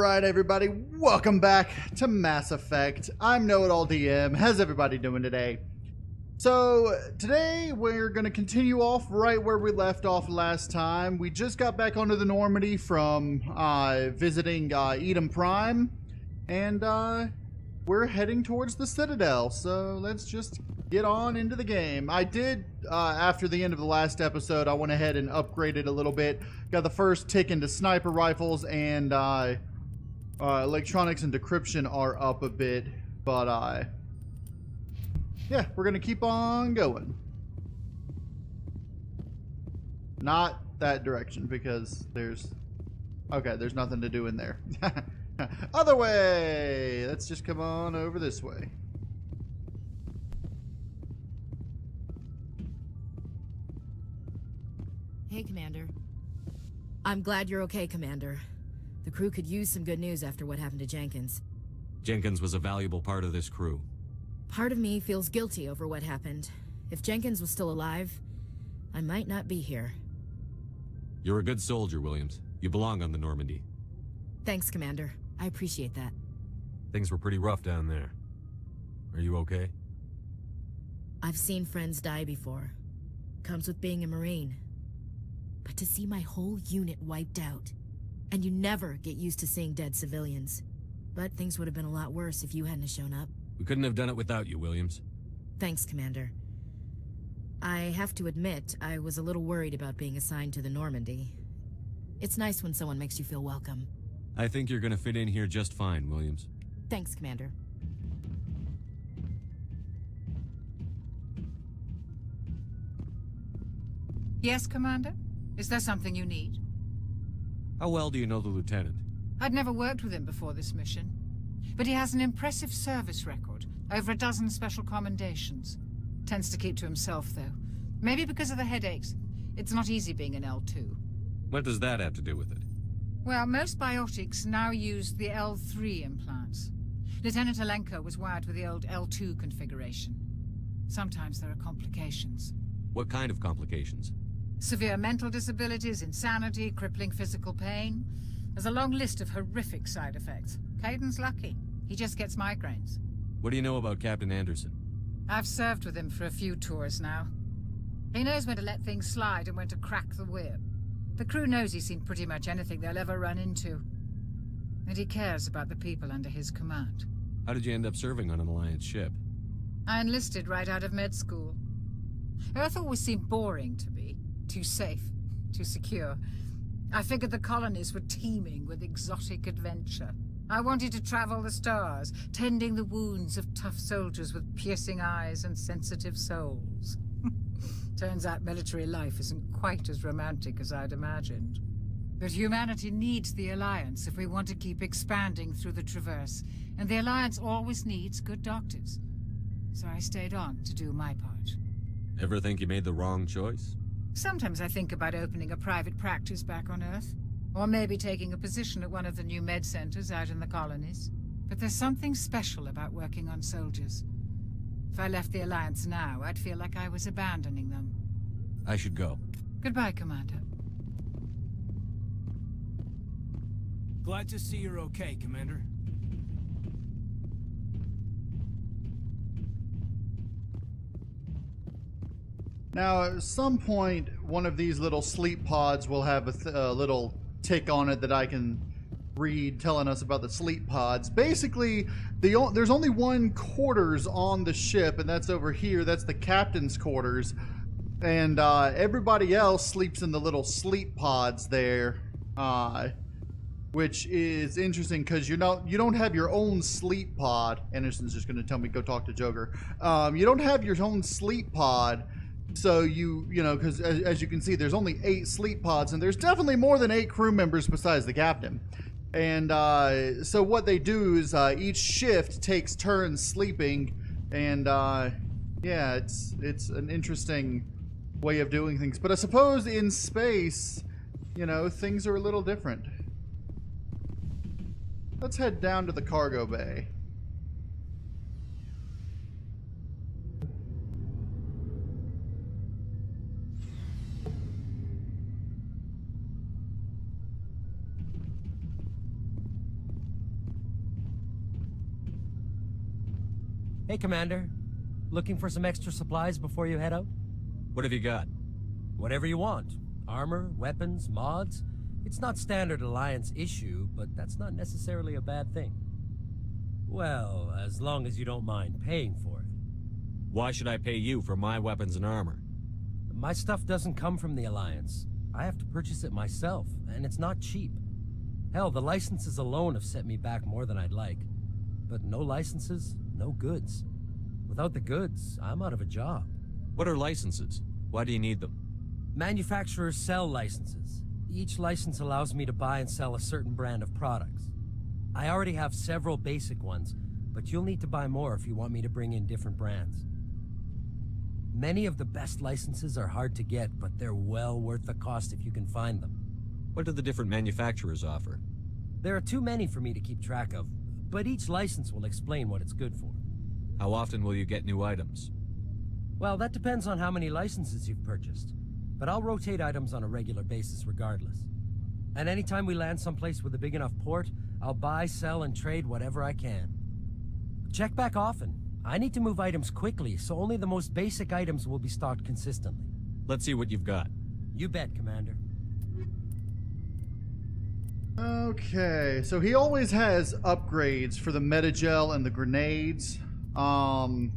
Alright everybody, welcome back to Mass Effect. I'm KnowItAllDM. How's everybody doing today? So, today we're going to continue off right where we left off last time. We just got back onto the Normandy from visiting Eden Prime, and we're heading towards the Citadel, so let's just get on into the game. I did, after the end of the last episode, I went ahead and upgraded a little bit. Got the first tick into sniper rifles, and electronics and decryption are up a bit, but yeah, we're gonna keep on going. Not that direction, because there's nothing to do in there. Other way! Let's just come on over this way. Hey, Commander. I'm glad you're okay, Commander. The crew could use some good news after what happened to Jenkins. Jenkins was a valuable part of this crew. Part of me feels guilty over what happened. If Jenkins was still alive, I might not be here. You're a good soldier, Williams. You belong on the Normandy. Thanks, Commander. I appreciate that. Things were pretty rough down there. Are you okay? I've seen friends die before. Comes with being a Marine. But to see my whole unit wiped out, and you never get used to seeing dead civilians. But things would have been a lot worse if you hadn't shown up. We couldn't have done it without you, Williams. Thanks, Commander. I have to admit, I was a little worried about being assigned to the Normandy. It's nice when someone makes you feel welcome. I think you're gonna fit in here just fine, Williams. Thanks, Commander. Yes, Commander? Is there something you need? How well do you know the lieutenant? I'd never worked with him before this mission. But he has an impressive service record. Over a dozen special commendations. Tends to keep to himself, though. Maybe because of the headaches. It's not easy being an L2. What does that have to do with it? Well, most biotics now use the L3 implants. Lieutenant Alenko was wired with the old L2 configuration. Sometimes there are complications. What kind of complications? Severe mental disabilities, insanity, crippling physical pain. There's a long list of horrific side effects. Caden's lucky. He just gets migraines. What do you know about Captain Anderson? I've served with him for a few tours now. He knows when to let things slide and when to crack the whip. The crew knows he's seen pretty much anything they'll ever run into. And he cares about the people under his command. How did you end up serving on an Alliance ship? I enlisted right out of med school. Earth always seemed boring to me. Too safe, too secure. I figured the colonies were teeming with exotic adventure. I wanted to travel the stars, tending the wounds of tough soldiers with piercing eyes and sensitive souls. Turns out military life isn't quite as romantic as I'd imagined. But humanity needs the Alliance if we want to keep expanding through the Traverse, and the Alliance always needs good doctors. So I stayed on to do my part. Ever think you made the wrong choice? Sometimes I think about opening a private practice back on Earth. Or maybe taking a position at one of the new med centers out in the colonies. But there's something special about working on soldiers. If I left the Alliance now, I'd feel like I was abandoning them. I should go. Goodbye, Commander. Glad to see you're okay, Commander. Now, at some point, one of these little sleep pods will have a little tick on it that I can read telling us about the sleep pods. Basically, there's only one quarters on the ship, and that's over here. That's the captain's quarters. And everybody else sleeps in the little sleep pods there, which is interesting because you don't have your own sleep pod. Anderson's just going to tell me go talk to Joker. You don't have your own sleep pod. So you know, because as you can see, there's only 8 sleep pods, and there's definitely more than 8 crew members besides the captain. And so what they do is each shift takes turns sleeping, and yeah, it's an interesting way of doing things. But I suppose in space, you know, things are a little different. Let's head down to the cargo bay. Hey, Commander. Looking for some extra supplies before you head out? What have you got? Whatever you want. Armor, weapons, mods. It's not standard Alliance issue, but that's not necessarily a bad thing. Well, as long as you don't mind paying for it. Why should I pay you for my weapons and armor? My stuff doesn't come from the Alliance. I have to purchase it myself, and it's not cheap. Hell, the licenses alone have set me back more than I'd like. But no licenses, no goods. Without the goods, I'm out of a job. What are licenses? Why do you need them? Manufacturers sell licenses. Each license allows me to buy and sell a certain brand of products. I already have several basic ones, but you'll need to buy more if you want me to bring in different brands. Many of the best licenses are hard to get, but they're well worth the cost if you can find them. What do the different manufacturers offer? There are too many for me to keep track of, but each license will explain what it's good for. How often will you get new items? Well, that depends on how many licenses you've purchased, but I'll rotate items on a regular basis regardless. And anytime we land someplace with a big enough port, I'll buy, sell, and trade whatever I can. Check back often. I need to move items quickly, so only the most basic items will be stocked consistently. Let's see what you've got. You bet, Commander. Okay, so he always has upgrades for the Metagel and the grenades. I'm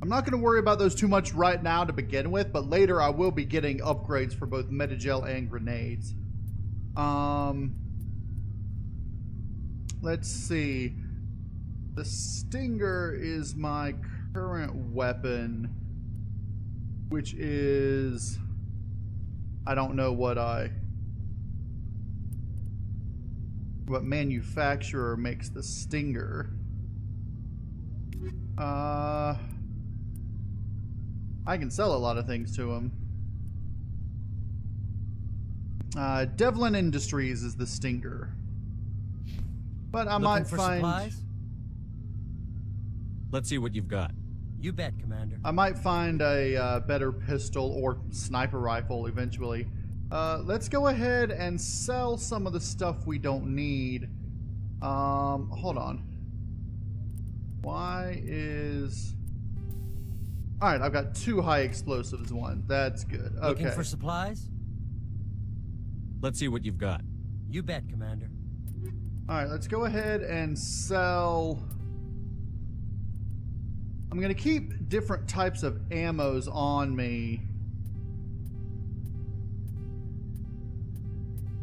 not going to worry about those too much right now to begin with, but later I will be getting upgrades for both Metagel and grenades. Let's see. The Stinger is my current weapon, which is... I don't know what manufacturer makes the Stinger. I can sell a lot of things to him. Devlin Industries is the Stinger. But I might find... supplies? Let's see what you've got. You bet, Commander. I might find a better pistol or sniper rifle eventually. Let's go ahead and sell some of the stuff we don't need. Hold on. Why is... Alright, I've got 2 high explosives one. That's good. Okay. Looking for supplies? Let's see what you've got. You bet, Commander. Alright, let's go ahead and sell... I'm going to keep different types of ammos on me.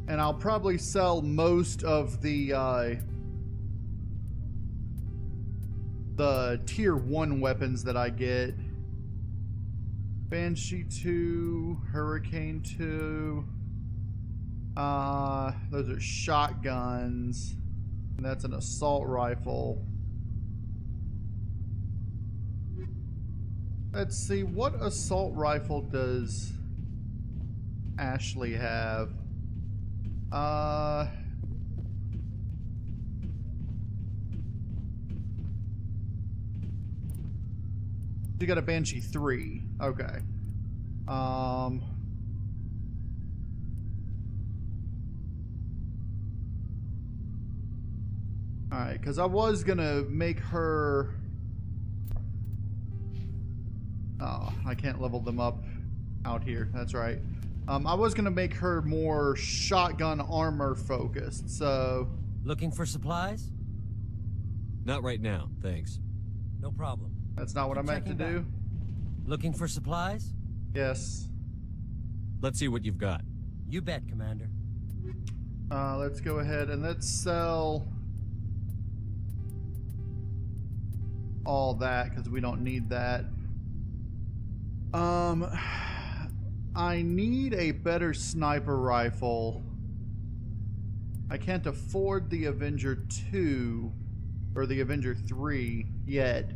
And I'll probably sell most of the tier 1 weapons that I get. Banshee 2, Hurricane 2. Those are shotguns. And that's an assault rifle. Let's see, what assault rifle does Ashley have? You got a Banshee 3. Okay. Alright, because I was gonna make her... Oh, I can't level them up out here. That's right. I was gonna make her more shotgun armor focused, so... Looking for supplies? Not right now, thanks. No problem. That's not what I meant to do? Looking for supplies? Yes. Let's see what you've got. You bet, Commander. Let's go ahead and let's sell all that, because we don't need that. I need a better sniper rifle. I can't afford the Avenger 2 or the Avenger 3 yet.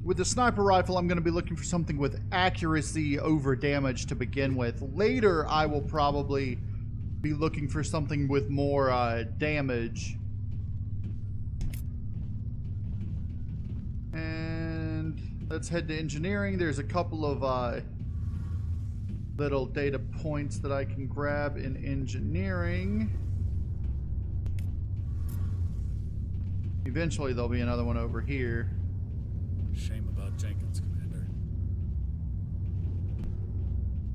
With the sniper rifle, I'm going to be looking for something with accuracy over damage to begin with. Later, I will probably be looking for something with more damage. And let's head to engineering. There's a couple of little data points that I can grab in engineering. eventually there'll be another one over here. Shame about Jenkins, Commander.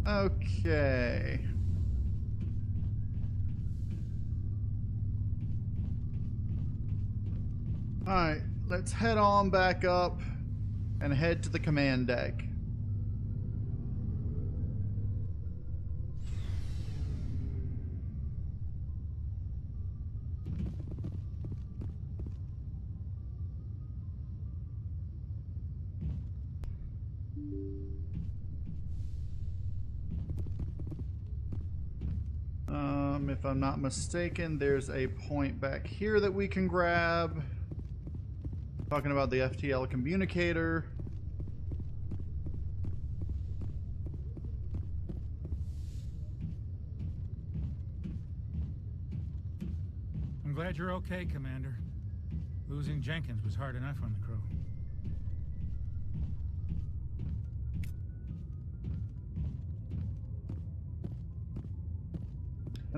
Okay. Alright, let's head on back up and head to the command deck. If I'm not mistaken, there's a point back here that we can grab. Talking about the FTL communicator. I'm glad you're okay, Commander. Losing Jenkins was hard enough on the crew.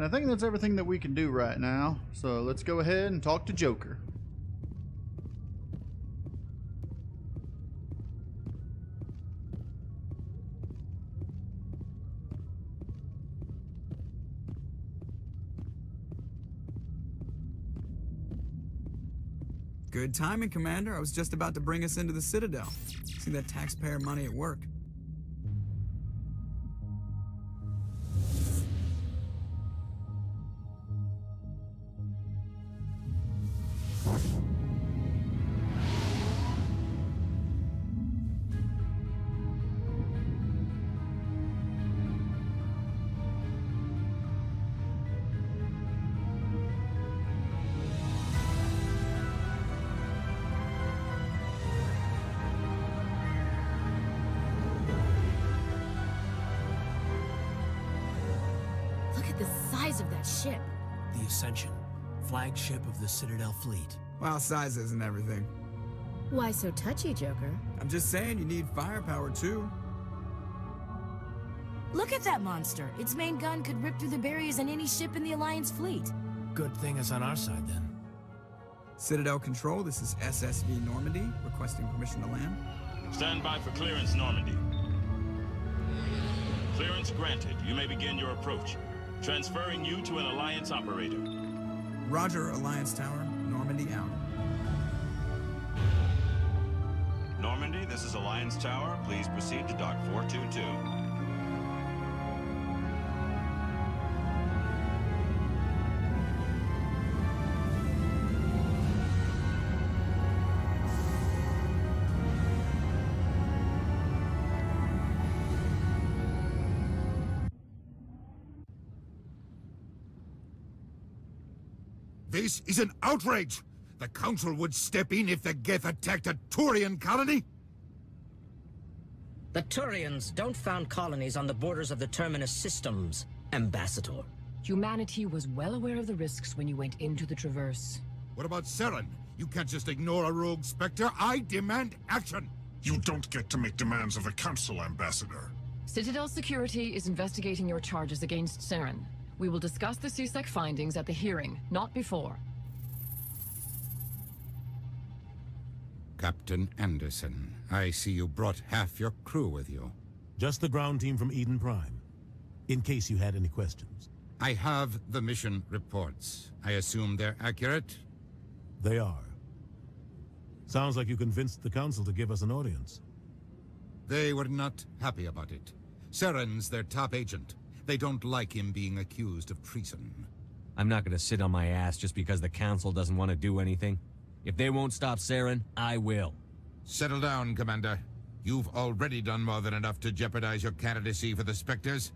And I think that's everything that we can do right now. So let's go ahead and talk to Joker. Good timing, Commander. I was just about to bring us into the Citadel. See that taxpayer money at work. Look at the size of that ship. The Ascension, flagship of the Citadel fleet. Well, size isn't everything. Why so touchy, Joker? I'm just saying you need firepower, too. Look at that monster. Its main gun could rip through the barriers in any ship in the Alliance fleet. Good thing it's on our side, then. Citadel Control, this is SSV Normandy, requesting permission to land. Stand by for clearance, Normandy. Clearance granted. You may begin your approach. Transferring you to an Alliance operator. Roger, Alliance Tower, Normandy out. Normandy, this is Alliance Tower. Please proceed to Dock 422. This is an outrage! The Council would step in if the Geth attacked a Turian colony? The Turians don't found colonies on the borders of the Terminus systems, Ambassador. Humanity was well aware of the risks when you went into the Traverse. What about Saren? You can't just ignore a rogue Spectre. I demand action! You don't get to make demands of the Council, Ambassador. Citadel Security is investigating your charges against Saren. We will discuss the CSEC findings at the hearing, not before. Captain Anderson, I see you brought half your crew with you. Just the ground team from Eden Prime, in case you had any questions. I have the mission reports. I assume they're accurate? They are. Sounds like you convinced the Council to give us an audience. They were not happy about it. Saren's their top agent. They don't like him being accused of treason. I'm not gonna sit on my ass just because the Council doesn't want to do anything. If they won't stop Saren, I will. Settle down, Commander. You've already done more than enough to jeopardize your candidacy for the Spectres.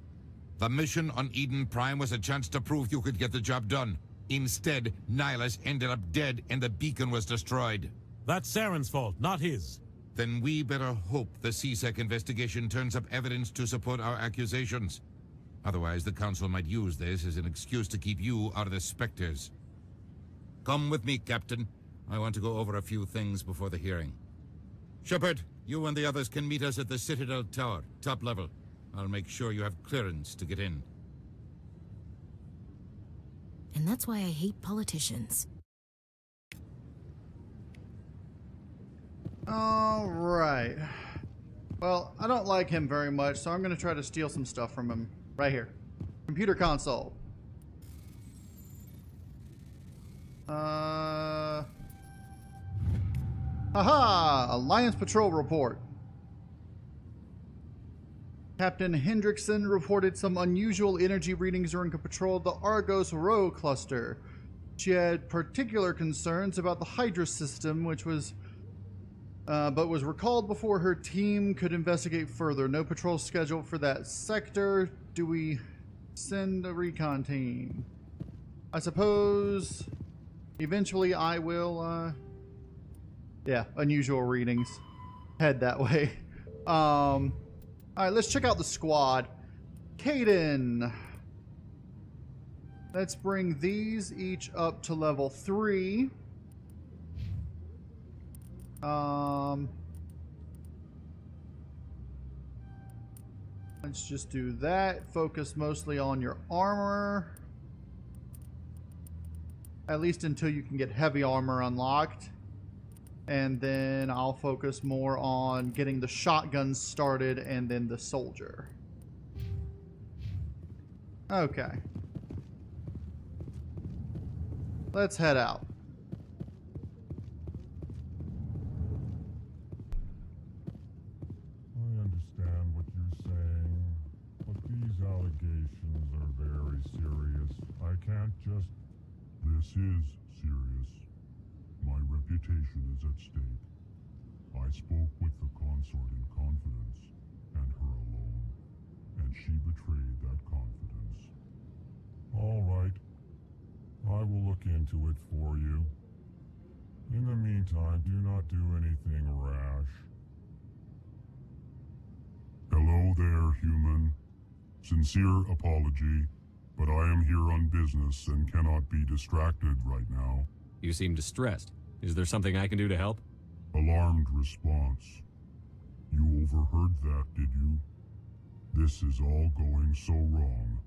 The mission on Eden Prime was a chance to prove you could get the job done. Instead, Nihilus ended up dead and the beacon was destroyed. That's Saren's fault, not his. Then we better hope the CSEC investigation turns up evidence to support our accusations. Otherwise, the Council might use this as an excuse to keep you out of the Spectres. Come with me, Captain. I want to go over a few things before the hearing. Shepard, you and the others can meet us at the Citadel Tower, top level. I'll make sure you have clearance to get in. And that's why I hate politicians. Alright. Well, I don't like him very much, so I'm going to try to steal some stuff from him. Right here. Computer console. Haha! Alliance Patrol Report. Captain Hendrickson reported some unusual energy readings during a patrol of the Argos Rho cluster. She had particular concerns about the Hydra system, which was but was recalled before her team could investigate further. No patrol scheduled for that sector. Do we send a recon team? I suppose eventually I will, yeah, unusual readings. Head that way. Alright, let's check out the squad. Caden. Let's bring these each up to level 3. Let's just do that. Focus mostly on your armor. At least until you can get heavy armor unlocked. And then I'll focus more on getting the shotguns started and then the soldier. Okay. Let's head out. I understand what you're saying, but these allegations are very serious. I can't just... This is serious. My reputation is at stake. I spoke with the consort in confidence, and her alone, and she betrayed that confidence. All right. I will look into it for you. In the meantime, do not do anything rash. Hello there, human. Sincere apology, but I am here on business and cannot be distracted right now. You seem distressed. Is there something I can do to help? Alarmed response. You overheard that, did you? This is all going so wrong,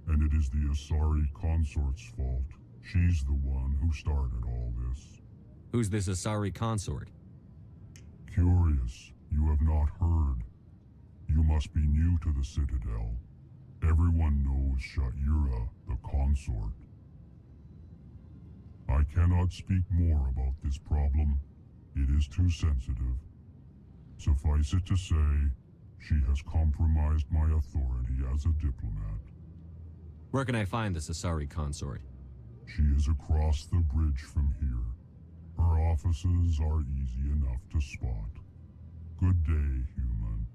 and it is the Asari consort's fault. She's the one who started all this. Who's this Asari consort? Curious, you have not heard. You must be new to the Citadel. Everyone knows Sha'ira, the consort. I cannot speak more about this problem. It is too sensitive. Suffice it to say, she has compromised my authority as a diplomat. Where can I find this Asari consort? She is across the bridge from here. Her offices are easy enough to spot. Good day, human.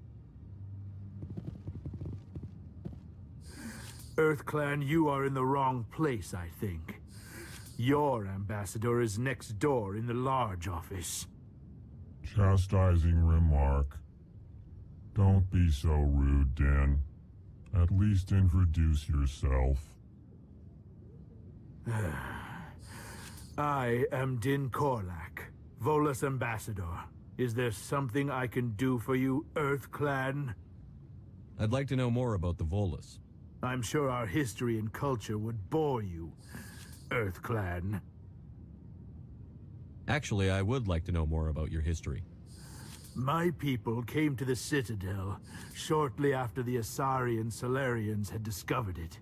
EarthClan, you are in the wrong place, I think. Your ambassador is next door in the large office. Chastising remark. Don't be so rude, Dan. At least introduce yourself. I am Din Korlak, Volus ambassador. Is there something I can do for you, EarthClan? I'd like to know more about the Volus. I'm sure our history and culture would bore you, EarthClan. Actually, I would like to know more about your history. My people came to the Citadel shortly after the Asari and Solarians had discovered it.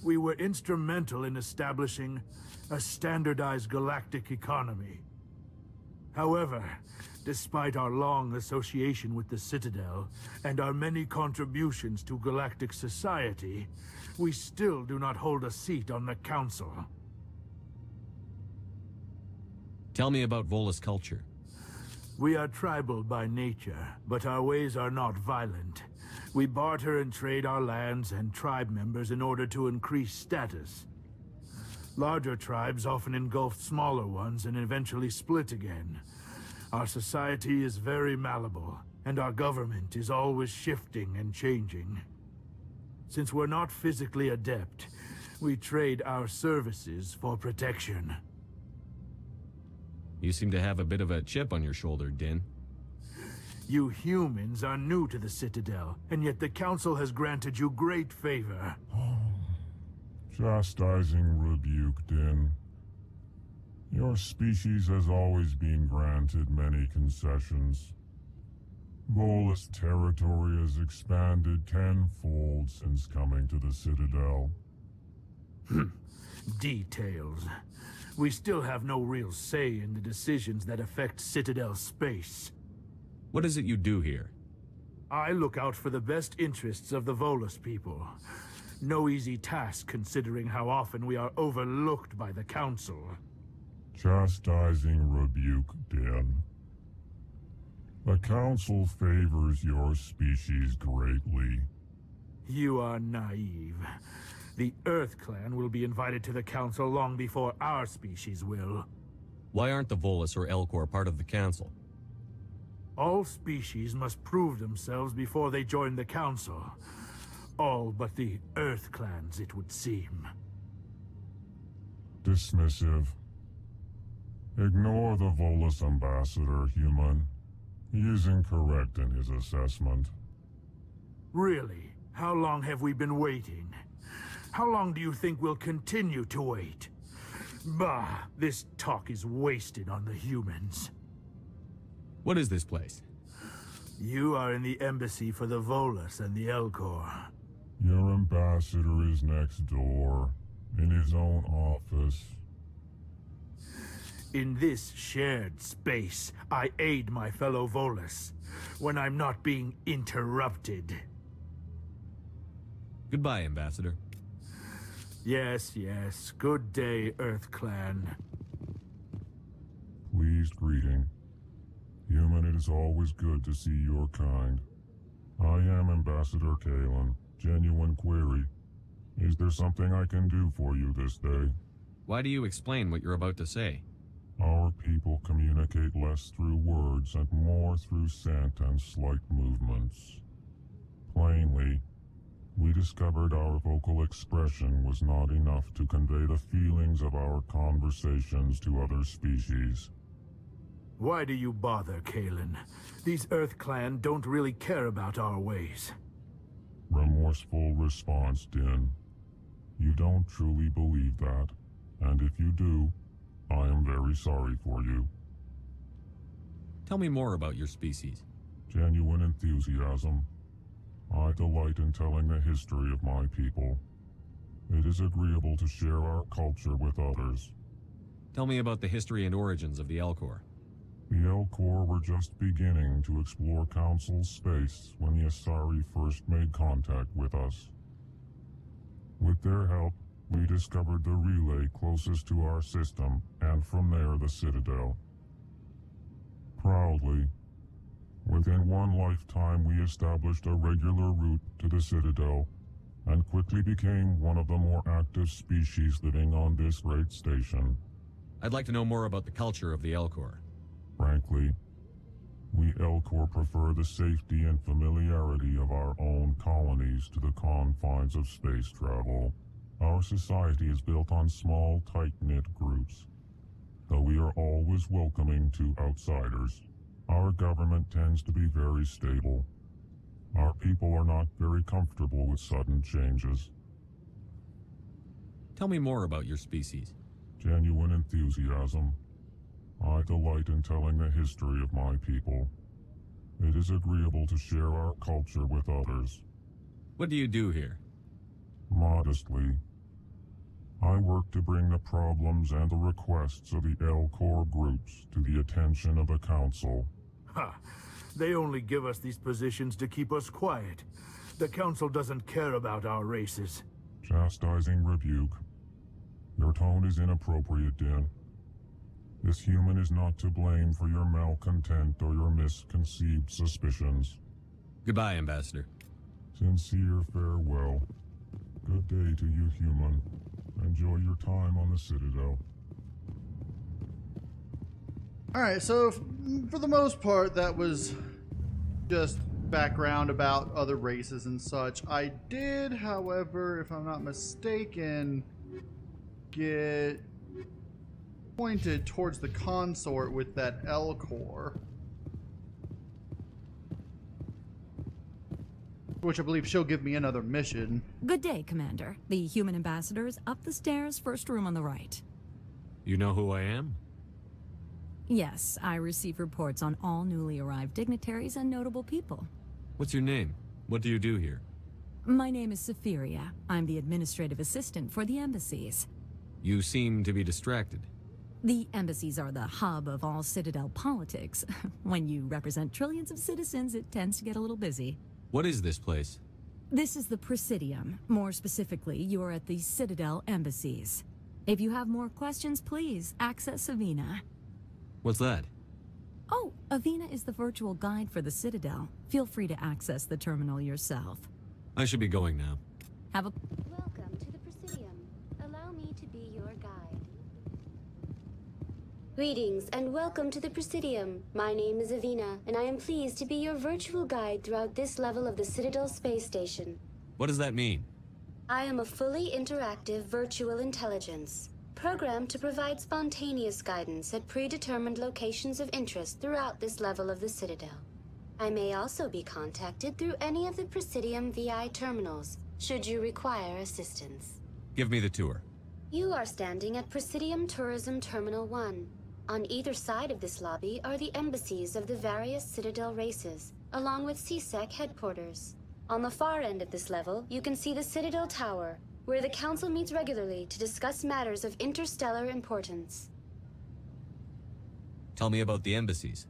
We were instrumental in establishing a standardized galactic economy. However, despite our long association with the Citadel and our many contributions to galactic society, we still do not hold a seat on the Council. Tell me about Volus culture. We are tribal by nature, but our ways are not violent. We barter and trade our lands and tribe members in order to increase status. Larger tribes often engulf smaller ones and eventually split again. Our society is very malleable, and our government is always shifting and changing. Since we're not physically adept, we trade our services for protection. You seem to have a bit of a chip on your shoulder, Din. You humans are new to the Citadel, and yet the Council has granted you great favor. Chastising rebuke, Din. Your Your species has always been granted many concessions. Volus territory has expanded tenfold since coming to the Citadel. Details. We still have no real say in the decisions that affect Citadel space. What is it you do here? I look out for the best interests of the Volus people. No easy task considering how often we are overlooked by the Council. Chastising rebuke, Den. The Council favors your species greatly. You are naive. The Earth Clan will be invited to the Council long before our species will. Why aren't the Volus or Elcor part of the Council? All species must prove themselves before they join the Council. All but the Earth Clans, it would seem. Dismissive. Ignore the Volus ambassador, human. He is incorrect in his assessment. Really? How long have we been waiting? How long do you think we'll continue to wait? Bah, this talk is wasted on the humans. What is this place? You are in the embassy for the Volus and the Elcor. Your ambassador is next door, in his own office. In this shared space, I aid my fellow Volus, when I'm not being interrupted. Goodbye, Ambassador. Yes, yes. Good day, Earth Clan. Pleased greeting. Human, it is always good to see your kind. I am Ambassador Kalen. Genuine query. Is there something I can do for you this day? Why do you explain what you're about to say? Our people communicate less through words and more through scent and slight movements. Plainly, we discovered our vocal expression was not enough to convey the feelings of our conversations to other species. Why do you bother, Kalen? These Earth Clan don't really care about our ways. Remorseful response, Din. You don't truly believe that, and if you do, I am very sorry for you. Tell me more about your species. Genuine enthusiasm. I delight in telling the history of my people. It is agreeable to share our culture with others. Tell me about the history and origins of the Elcor. The Elcor were just beginning to explore Council space when the Asari first made contact with us. With their help, we discovered the relay closest to our system, and from there the Citadel. Proudly, within one lifetime we established a regular route to the Citadel, and quickly became one of the more active species living on this great station. I'd like to know more about the culture of the Elcor. Frankly, we Elcor prefer the safety and familiarity of our own colonies to the confines of space travel. Our society is built on small, tight-knit groups. Though we are always welcoming to outsiders, our government tends to be very stable. Our people are not very comfortable with sudden changes. Tell me more about your species. Genuine enthusiasm. I delight in telling the history of my people. It is agreeable to share our culture with others. What do you do here? Modestly, I work to bring the problems and the requests of the Elcor groups to the attention of the Council. Ha! They only give us these positions to keep us quiet. The Council doesn't care about our races. Chastising rebuke. Your tone is inappropriate, Din. This human is not to blame for your malcontent or your misconceived suspicions. Goodbye, Ambassador. Sincere farewell. Good day to you, human. Enjoy your time on the Citadel. Alright, so for the most part, that was just background about other races and such. I did, however, if I'm not mistaken, get pointed towards the consort with that Elcor, which I believe she'll give me another mission. Good day, Commander. The human ambassador is up the stairs, first room on the right. You know who I am? Yes, I receive reports on all newly arrived dignitaries and notable people. What's your name? What do you do here? My name is Safiria. I'm the administrative assistant for the embassies. You seem to be distracted. The embassies are the hub of all Citadel politics. When you represent trillions of citizens, it tends to get a little busy. What is this place? This is the Presidium. More specifically, you are at the Citadel embassies. If you have more questions, please access Avina. What's that? Oh, Avina is the virtual guide for the Citadel. Feel free to access the terminal yourself. I should be going now. Have a... Welcome to the Presidium. Allow me to be your guide. Greetings and welcome to the Presidium. My name is Avina, and I am pleased to be your virtual guide throughout this level of the Citadel space station. What does that mean? I am a fully interactive virtual intelligence, programmed to provide spontaneous guidance at predetermined locations of interest throughout this level of the Citadel. I may also be contacted through any of the Presidium VI terminals, should you require assistance. Give me the tour. You are standing at Presidium Tourism Terminal 1. On either side of this lobby are the embassies of the various Citadel races, along with CSEC headquarters. On the far end of this level, you can see the Citadel Tower, where the Council meets regularly to discuss matters of interstellar importance. Tell me about the embassies.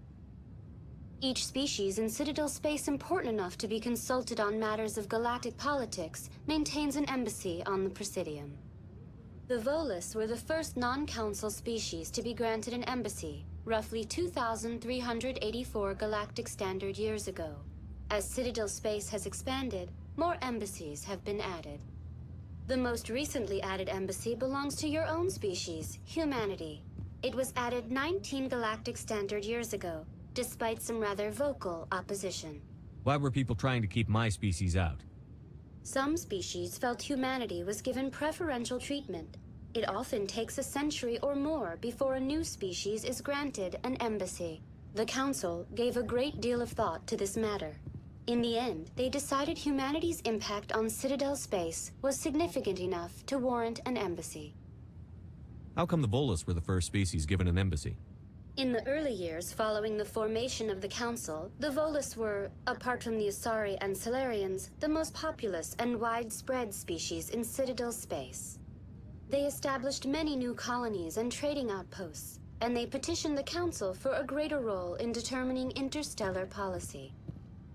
Each species in Citadel space important enough to be consulted on matters of galactic politics maintains an embassy on the Presidium. The Volus were the first non-council species to be granted an embassy, roughly 2,384 galactic standard years ago. As Citadel space has expanded, more embassies have been added. The most recently added embassy belongs to your own species, humanity. It was added 19 galactic standard years ago, despite some rather vocal opposition. Why were people trying to keep my species out? Some species felt humanity was given preferential treatment. It often takes a century or more before a new species is granted an embassy. The Council gave a great deal of thought to this matter. In the end, they decided humanity's impact on Citadel space was significant enough to warrant an embassy. How come the Volus were the first species given an embassy? In the early years following the formation of the Council, the Volus were, apart from the Asari and Solarians, the most populous and widespread species in Citadel space. They established many new colonies and trading outposts, and they petitioned the Council for a greater role in determining interstellar policy.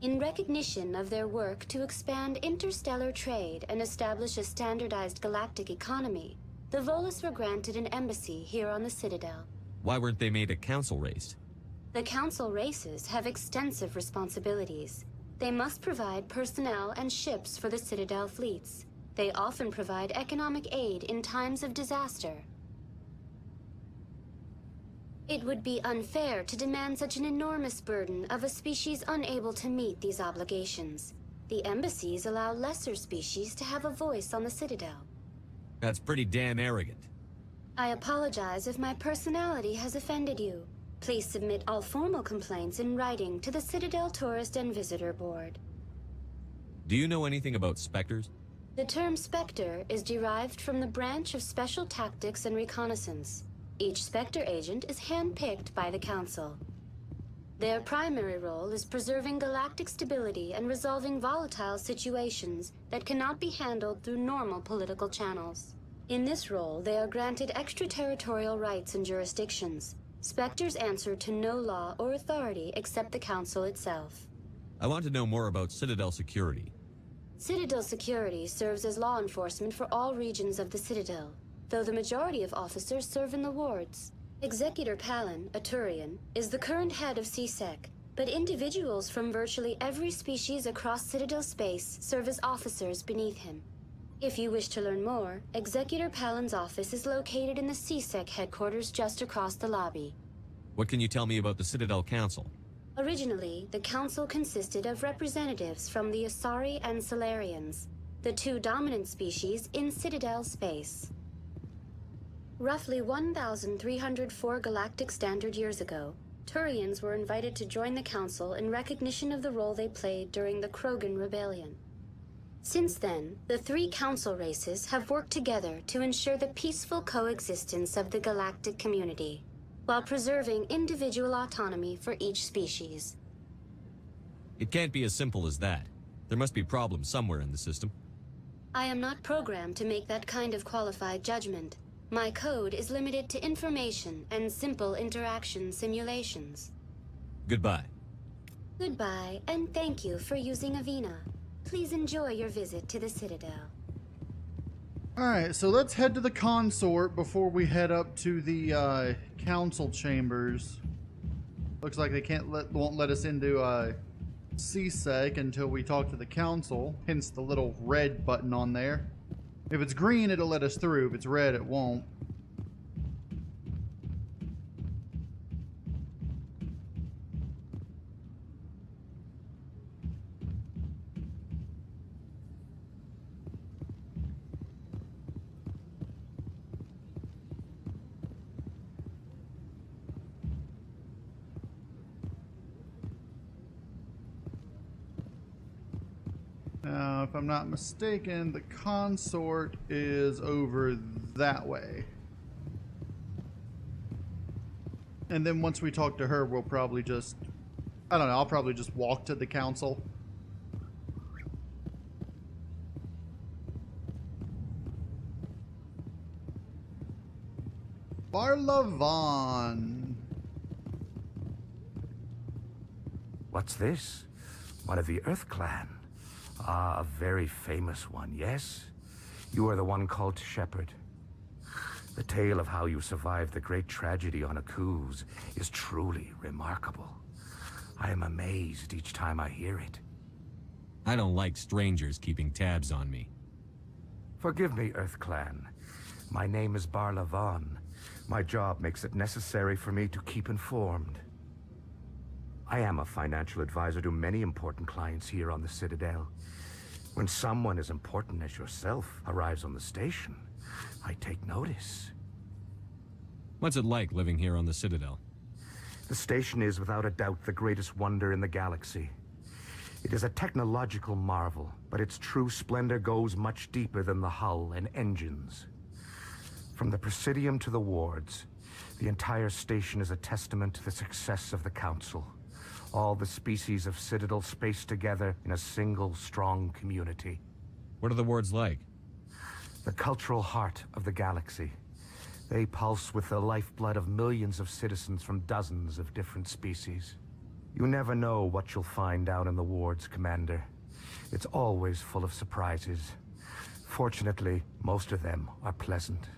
In recognition of their work to expand interstellar trade and establish a standardized galactic economy, the Volus were granted an embassy here on the Citadel. Why weren't they made a council race? The Council races have extensive responsibilities. They must provide personnel and ships for the Citadel fleets. They often provide economic aid in times of disaster. It would be unfair to demand such an enormous burden of a species unable to meet these obligations. The embassies allow lesser species to have a voice on the Citadel. That's pretty damn arrogant. I apologize if my personality has offended you. Please submit all formal complaints in writing to the Citadel Tourist and Visitor Board. Do you know anything about specters? The term Spectre is derived from the branch of Special Tactics and Reconnaissance. Each Spectre agent is handpicked by the Council. Their primary role is preserving galactic stability and resolving volatile situations that cannot be handled through normal political channels. In this role, they are granted extraterritorial rights and jurisdictions. Spectres answer to no law or authority except the Council itself. I want to know more about Citadel security. Citadel security serves as law enforcement for all regions of the Citadel, though the majority of officers serve in the wards. Executor Palin, a Turian, is the current head of CSEC, but individuals from virtually every species across Citadel space serve as officers beneath him. If you wish to learn more, Executor Palin's office is located in the CSEC headquarters just across the lobby. What can you tell me about the Citadel Council? Originally, the Council consisted of representatives from the Asari and Solarians, the two dominant species in Citadel space. Roughly 1,304 galactic standard years ago, Turians were invited to join the Council in recognition of the role they played during the Krogan Rebellion. Since then, the three Council races have worked together to ensure the peaceful coexistence of the galactic community. while preserving individual autonomy for each species. It can't be as simple as that. There must be problems somewhere in the system. I am not programmed to make that kind of qualified judgment. My code is limited to information and simple interaction simulations. Goodbye. Goodbye, and thank you for using Avina. Please enjoy your visit to the Citadel. Alright, so let's head to the consort before we head up to the council chambers. Looks like they won't let us into CSEC until we talk to the council, hence the little red button on there. If it's green, it'll let us through. If it's red, it won't. Now, if I'm not mistaken, the consort is over that way. And then once we talk to her, we'll probably just... I don't know, I'll probably just walk to the council. Barlavan. What's this? One of the Earth Clan. Ah, a very famous one, yes? You are the one called Shepard. The tale of how you survived the great tragedy on Akuz is truly remarkable. I am amazed each time I hear it. I don't like strangers keeping tabs on me. Forgive me, Earth Clan. My name is Barlavan. My job makes it necessary for me to keep informed. I am a financial advisor to many important clients here on the Citadel. When someone as important as yourself arrives on the station, I take notice. What's it like living here on the Citadel? The station is without a doubt the greatest wonder in the galaxy. It is a technological marvel, but its true splendor goes much deeper than the hull and engines. From the Presidium to the wards, the entire station is a testament to the success of the Council. All the species of Citadel spaced together in a single, strong community. What are the wards like? The cultural heart of the galaxy. They pulse with the lifeblood of millions of citizens from dozens of different species. You never know what you'll find down in the wards, Commander. It's always full of surprises. Fortunately, most of them are pleasant.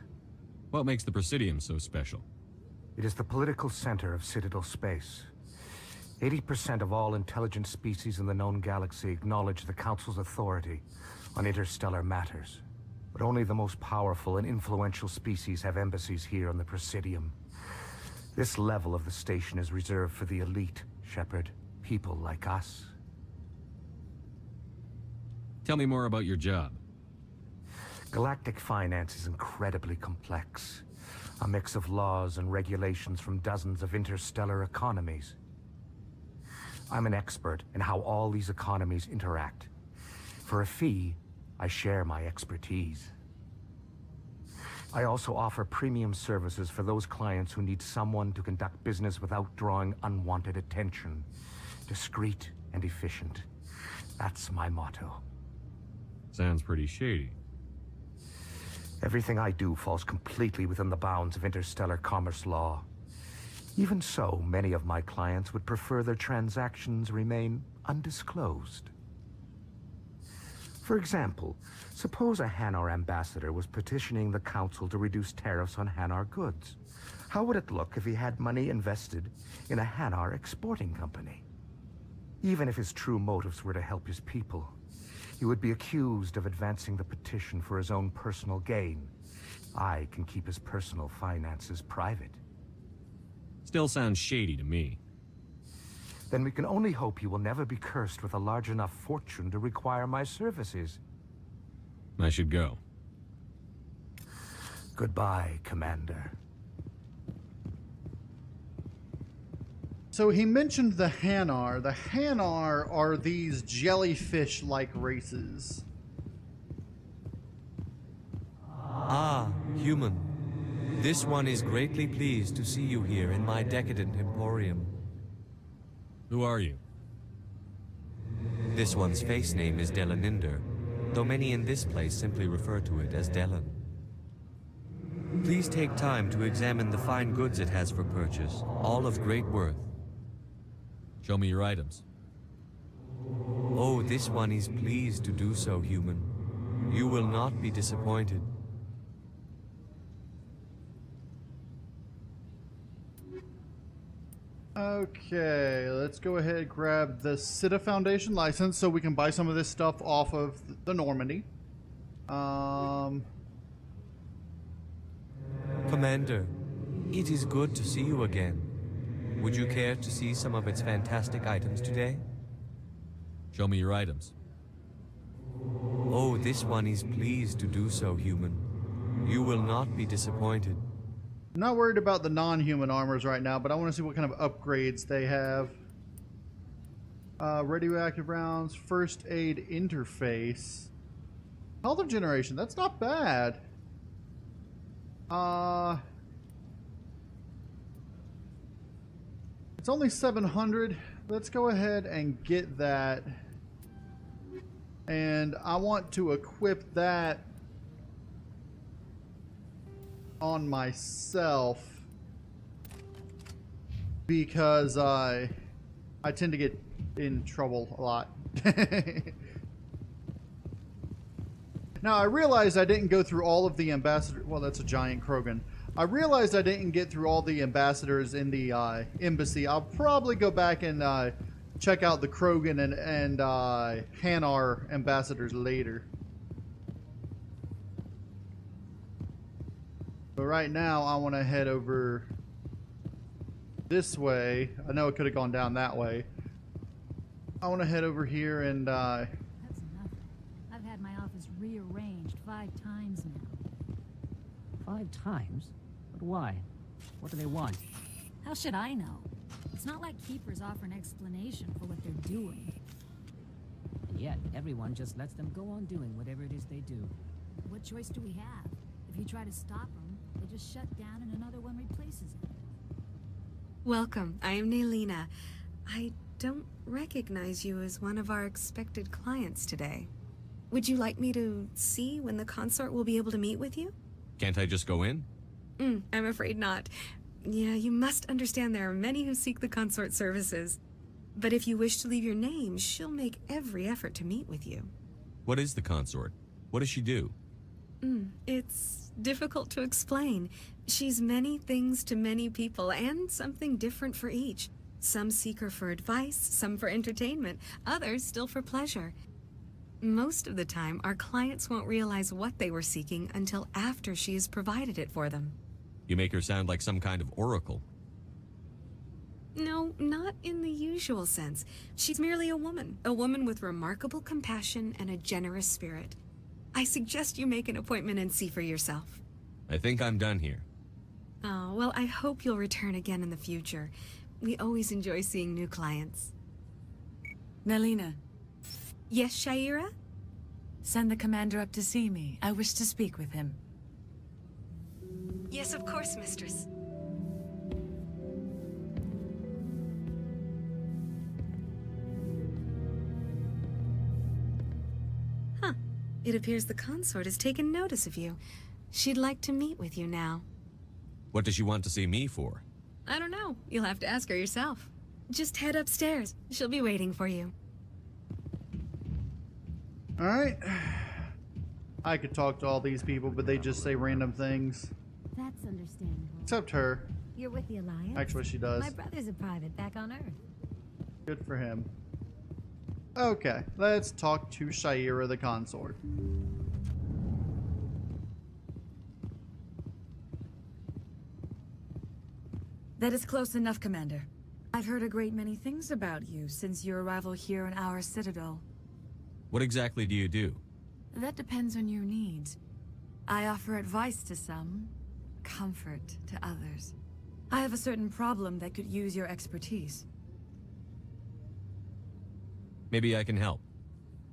What makes the Presidium so special? It is the political center of Citadel space. 80% of all intelligent species in the known galaxy acknowledge the Council's authority on interstellar matters. But only the most powerful and influential species have embassies here on the Presidium. This level of the station is reserved for the elite, Shepard. People like us. Tell me more about your job. Galactic finance is incredibly complex. A mix of laws and regulations from dozens of interstellar economies. I'm an expert in how all these economies interact. For a fee, I share my expertise. I also offer premium services for those clients who need someone to conduct business without drawing unwanted attention. Discreet and efficient. That's my motto. Sounds pretty shady. Everything I do falls completely within the bounds of interstellar commerce law. Even so, many of my clients would prefer their transactions remain undisclosed. For example, suppose a Hanar ambassador was petitioning the Council to reduce tariffs on Hanar goods. How would it look if he had money invested in a Hanar exporting company? Even if his true motives were to help his people, he would be accused of advancing the petition for his own personal gain. I can keep his personal finances private. Still sounds shady to me. Then we can only hope he will never be cursed with a large enough fortune to require my services. I should go. Goodbye, Commander. So he mentioned the Hanar. The Hanar are these jellyfish-like races. Ah, human. This one is greatly pleased to see you here in my decadent emporium. Who are you? This one's face name is Delaninder, though many in this place simply refer to it as Delan. Please take time to examine the fine goods it has for purchase, all of great worth. Show me your items. Oh, this one is pleased to do so, human. You will not be disappointed. Okay, let's go ahead and grab the Citadel Foundation license so we can buy some of this stuff off of the Normandy. Commander, it is good to see you again. Would you care to see some of its fantastic items today? Show me your items. Oh, this one is pleased to do so, human. You will not be disappointed. I'm not worried about the non-human armors right now, but I want to see what kind of upgrades they have. Radioactive rounds, first aid interface. Health of generation, that's not bad. It's only 700. Let's go ahead and get that. And I want to equip that on myself because I tend to get in trouble a lot. Now I realized I didn't go through all of the ambassadors. Well, that's a giant Krogan. I realized I didn't get through all the ambassadors in the embassy. I'll probably go back and check out the Krogan and Hanar ambassadors later. But right now, I want to head over this way. I know it could have gone down that way. I want to head over here and... That's enough. I've had my office rearranged 5 times now. 5 times? But why? What do they want? How should I know? It's not like Keepers offer an explanation for what they're doing. And yet, everyone just lets them go on doing whatever it is they do. What choice do we have? If you try to stop them, they just shut down and another one replaces it. Welcome, I am Naylina. I don't recognize you as one of our expected clients today. Would you like me to see when the consort will be able to meet with you? Can't I just go in? I'm afraid not. Yeah, you must understand there are many who seek the consort services. But if you wish to leave your name, she'll make every effort to meet with you. What is the consort? What does she do? It's difficult to explain. She's many things to many people, and something different for each. Some seek her for advice, some for entertainment, others still for pleasure. Most of the time, our clients won't realize what they were seeking until after she has provided it for them. You make her sound like some kind of oracle. No, not in the usual sense. She's merely a woman with remarkable compassion and a generous spirit. I suggest you make an appointment and see for yourself. I think I'm done here. Oh, well, I hope you'll return again in the future. We always enjoy seeing new clients. Naylina. Yes, Shaira? Send the commander up to see me. I wish to speak with him. Yes, of course, mistress. Huh. It appears the consort has taken notice of you. She'd like to meet with you now. What does she want to see me for? I don't know. You'll have to ask her yourself. Just head upstairs. She'll be waiting for you. Alright. I could talk to all these people, but they just say random things. That's understandable. Except her. You're with the Alliance? Actually, she does. My brother's a private back on Earth. Good for him. Okay, let's talk to Shaira the consort. That is close enough, Commander. I've heard a great many things about you since your arrival here in our Citadel. What exactly do you do? That depends on your needs. I offer advice to some, comfort to others. I have a certain problem that could use your expertise. Maybe I can help.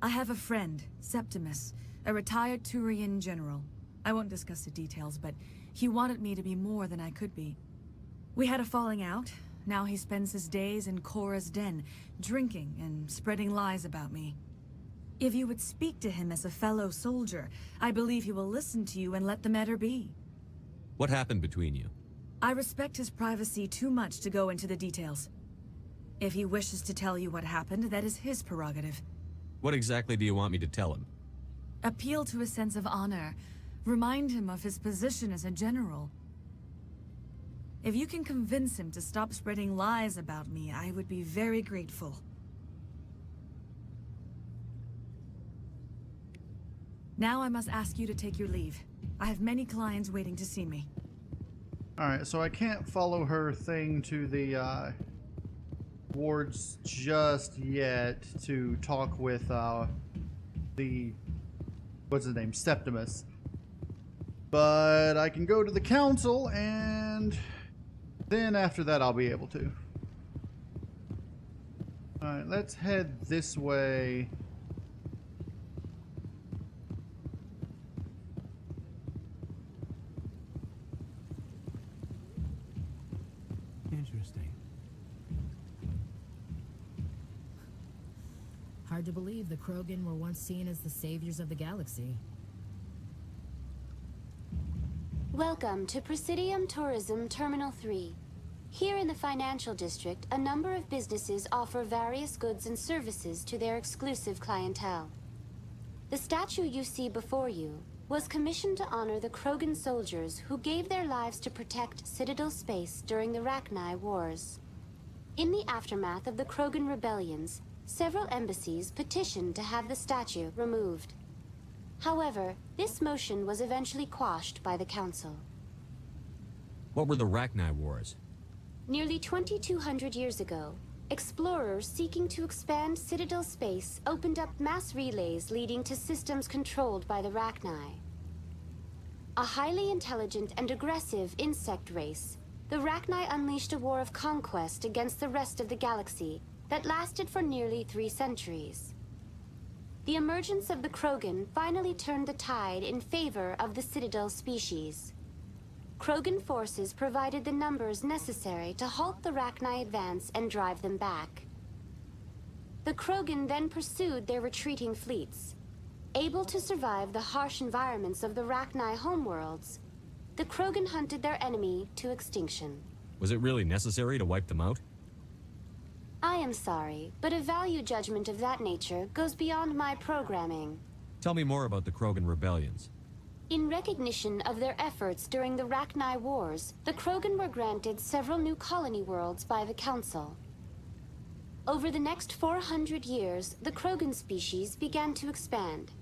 I have a friend, Septimus, a retired Turian general. I won't discuss the details, but He wanted me to be more than I could be. We had a falling out. Now he spends his days in Korra's den, drinking and spreading lies about me. If you would speak to him as a fellow soldier, I believe he will listen to you and let the matter be. What happened between you? I respect his privacy too much to go into the details. If he wishes to tell you what happened, that is his prerogative. What exactly do you want me to tell him? Appeal to his sense of honor. Remind him of his position as a general. If you can convince him to stop spreading lies about me, I would be very grateful. Now I must ask you to take your leave. I have many clients waiting to see me. Alright, so I can't follow her thing to the wards just yet to talk with the, what's his name, Septimus. But I can go to the council, and then after that I'll be able to. Alright, let's head this way. Interesting. Hard to believe the Krogan were once seen as the saviors of the galaxy. Welcome to Presidium Tourism Terminal 3. Here in the financial district, a number of businesses offer various goods and services to their exclusive clientele. The statue you see before you was commissioned to honor the Krogan soldiers who gave their lives to protect Citadel space during the Rachni Wars. In the aftermath of the Krogan rebellions, several embassies petitioned to have the statue removed. However, this motion was eventually quashed by the Council. What were the Rachni Wars? Nearly 2,200 years ago, explorers seeking to expand Citadel space opened up mass relays leading to systems controlled by the Rachni. A highly intelligent and aggressive insect race, the Rachni unleashed a war of conquest against the rest of the galaxy that lasted for nearly 3 centuries. The emergence of the Krogan finally turned the tide in favor of the Citadel species. Krogan forces provided the numbers necessary to halt the Rachni advance and drive them back. The Krogan then pursued their retreating fleets. Able to survive the harsh environments of the Rachni homeworlds, the Krogan hunted their enemy to extinction. Was it really necessary to wipe them out? I am sorry, but a value judgment of that nature goes beyond my programming. Tell me more about the Krogan rebellions. In recognition of their efforts during the Rachni Wars, the Krogan were granted several new colony worlds by the Council. Over the next 400 years, the Krogan species began to expand.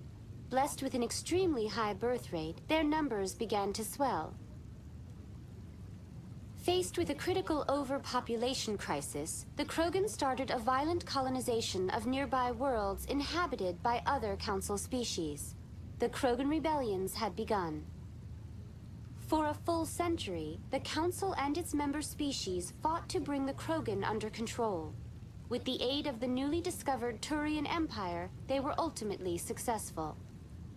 Blessed with an extremely high birth rate, their numbers began to swell. Faced with a critical overpopulation crisis, the Krogan started a violent colonization of nearby worlds inhabited by other Council species. The Krogan rebellions had begun. For a full century, the Council and its member species fought to bring the Krogan under control. With the aid of the newly discovered Turian Empire, they were ultimately successful.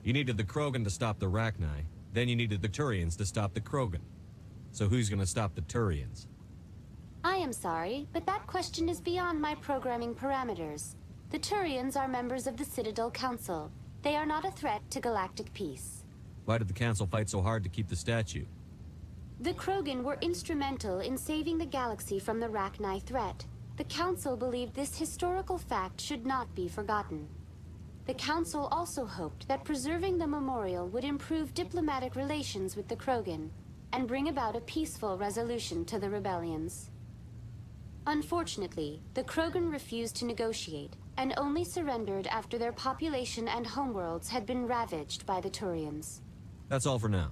You needed the Krogan to stop the Rachni, then you needed the Turians to stop the Krogan. So who's gonna stop the Turians? I am sorry, but that question is beyond my programming parameters. The Turians are members of the Citadel Council. They are not a threat to galactic peace. Why did the Council fight so hard to keep the statue? The Krogan were instrumental in saving the galaxy from the Rachni threat. The Council believed this historical fact should not be forgotten. The Council also hoped that preserving the memorial would improve diplomatic relations with the Krogan and bring about a peaceful resolution to the rebellions. Unfortunately, the Krogan refused to negotiate and only surrendered after their population and homeworlds had been ravaged by the Turians. That's all for now.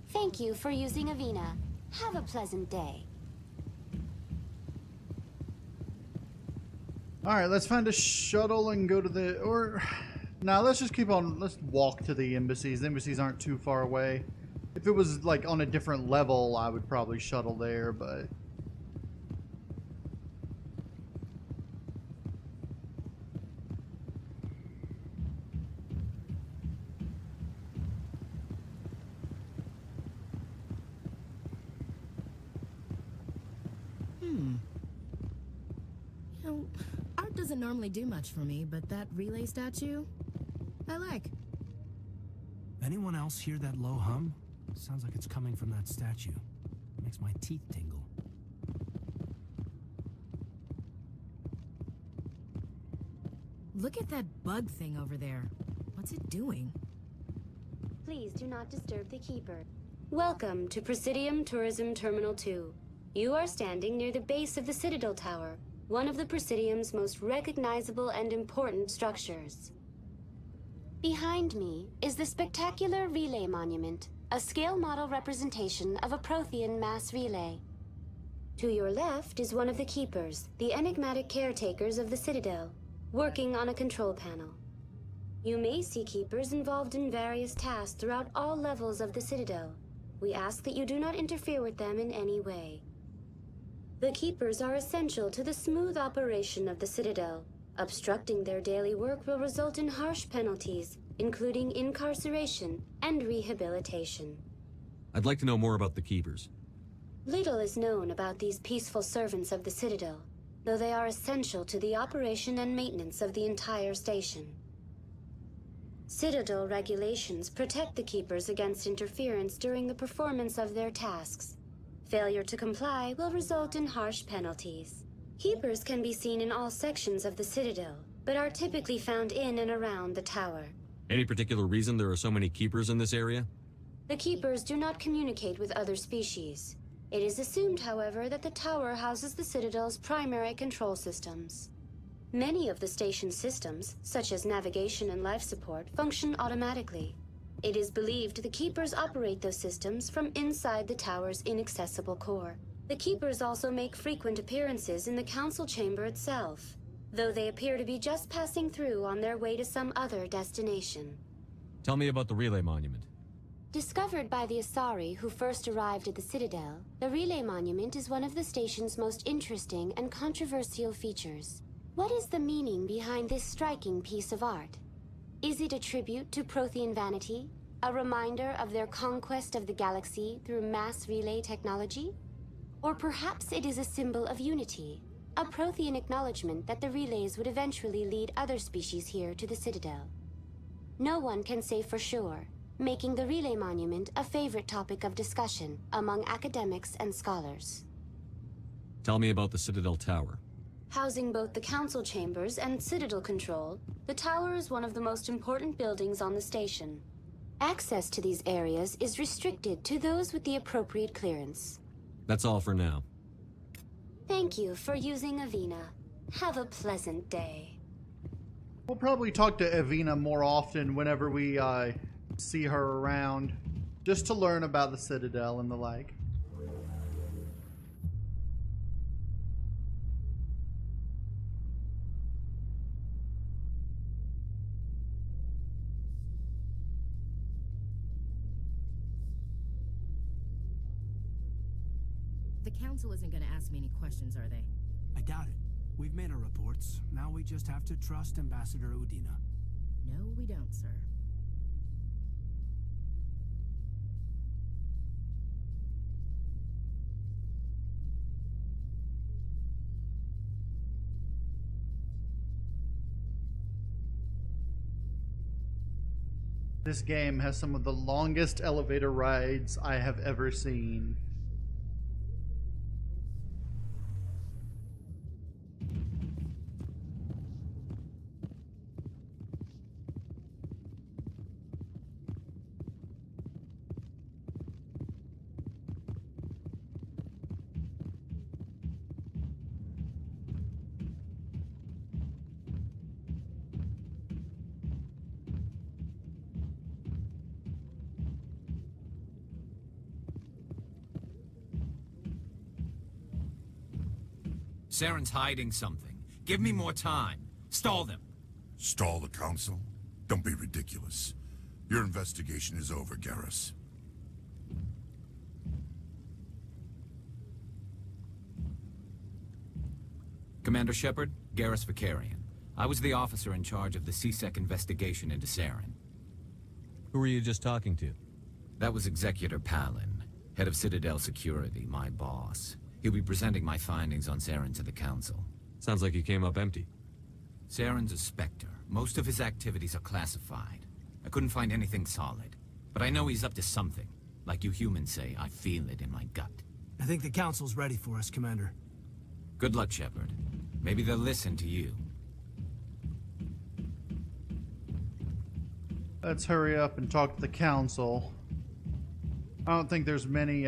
Thank you for using Avina. Have a pleasant day. Alright, let's find a shuttle and go to the... Now, let's just keep on... Let's walk to the embassies. The embassies aren't too far away. If it was, like, on a different level, I would probably shuttle there, but... You know, art doesn't normally do much for me, but that relay statue, I like. Anyone else hear that low hum? Sounds like it's coming from that statue. Makes my teeth tingle. Look at that bug thing over there. What's it doing? Please do not disturb the Keeper. Welcome to Presidium Tourism Terminal 2. You are standing near the base of the Citadel Tower, one of the Presidium's most recognizable and important structures. Behind me is the spectacular Relay Monument, a scale model representation of a Prothean mass relay. To your left is one of the Keepers, the enigmatic caretakers of the Citadel, working on a control panel. You may see Keepers involved in various tasks throughout all levels of the Citadel. We ask that you do not interfere with them in any way. The Keepers are essential to the smooth operation of the Citadel. Obstructing their daily work will result in harsh penalties, including incarceration and rehabilitation. I'd like to know more about the Keepers. Little is known about these peaceful servants of the Citadel, though they are essential to the operation and maintenance of the entire station. Citadel regulations protect the Keepers against interference during the performance of their tasks. Failure to comply will result in harsh penalties. Keepers can be seen in all sections of the Citadel, but are typically found in and around the tower. Any particular reason there are so many Keepers in this area? The Keepers do not communicate with other species. It is assumed, however, that the tower houses the Citadel's primary control systems. Many of the station's systems, such as navigation and life support, function automatically. It is believed the Keepers operate those systems from inside the tower's inaccessible core. The Keepers also make frequent appearances in the council chamber itself, though they appear to be just passing through on their way to some other destination. Tell me about the Relay Monument. Discovered by the Asari who first arrived at the Citadel, the Relay Monument is one of the station's most interesting and controversial features. What is the meaning behind this striking piece of art? Is it a tribute to Prothean vanity? A reminder of their conquest of the galaxy through mass relay technology? Or perhaps it is a symbol of unity, a Prothean acknowledgement that the relays would eventually lead other species here to the Citadel. No one can say for sure, making the Relay Monument a favorite topic of discussion among academics and scholars. Tell me about the Citadel Tower. Housing both the council chambers and Citadel control, the tower is one of the most important buildings on the station. Access to these areas is restricted to those with the appropriate clearance. That's all for now. Thank you for using Avina. Have a pleasant day. We'll probably talk to Avina more often whenever we see her around, just to learn about the Citadel and the like. The council isn't going to ask me any questions, are they? I doubt it. We've made our reports. Now we just have to trust Ambassador Udina. No, we don't, sir. This game has some of the longest elevator rides I have ever seen. Saren's hiding something. Give me more time. Stall them. Stall the council? Don't be ridiculous. Your investigation is over, Garrus. Commander Shepard, Garrus Vicarian. I was the officer in charge of the CSEC investigation into Saren. Who were you just talking to? That was Executor Palin, head of Citadel Security, my boss. He'll be presenting my findings on Saren to the Council. Sounds like he came up empty. Saren's a Spectre. Most of his activities are classified. I couldn't find anything solid. But I know he's up to something. Like you humans say, I feel it in my gut. I think the Council's ready for us, Commander. Good luck, Shepard. Maybe they'll listen to you. Let's hurry up and talk to the Council. I don't think there's many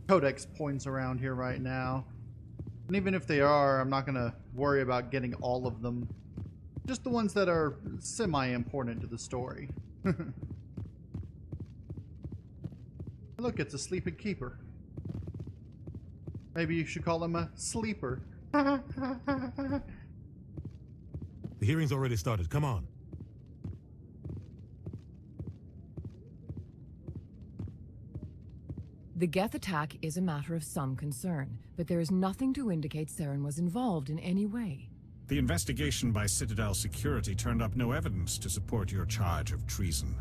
codex points around here right now. And even if they are, I'm not going to worry about getting all of them. Just the ones that are semi-important to the story. Look, it's a sleeping keeper. Maybe you should call him a sleeper. The hearing's already started. Come on. The Geth attack is a matter of some concern, but there is nothing to indicate Saren was involved in any way. The investigation by Citadel Security turned up no evidence to support your charge of treason.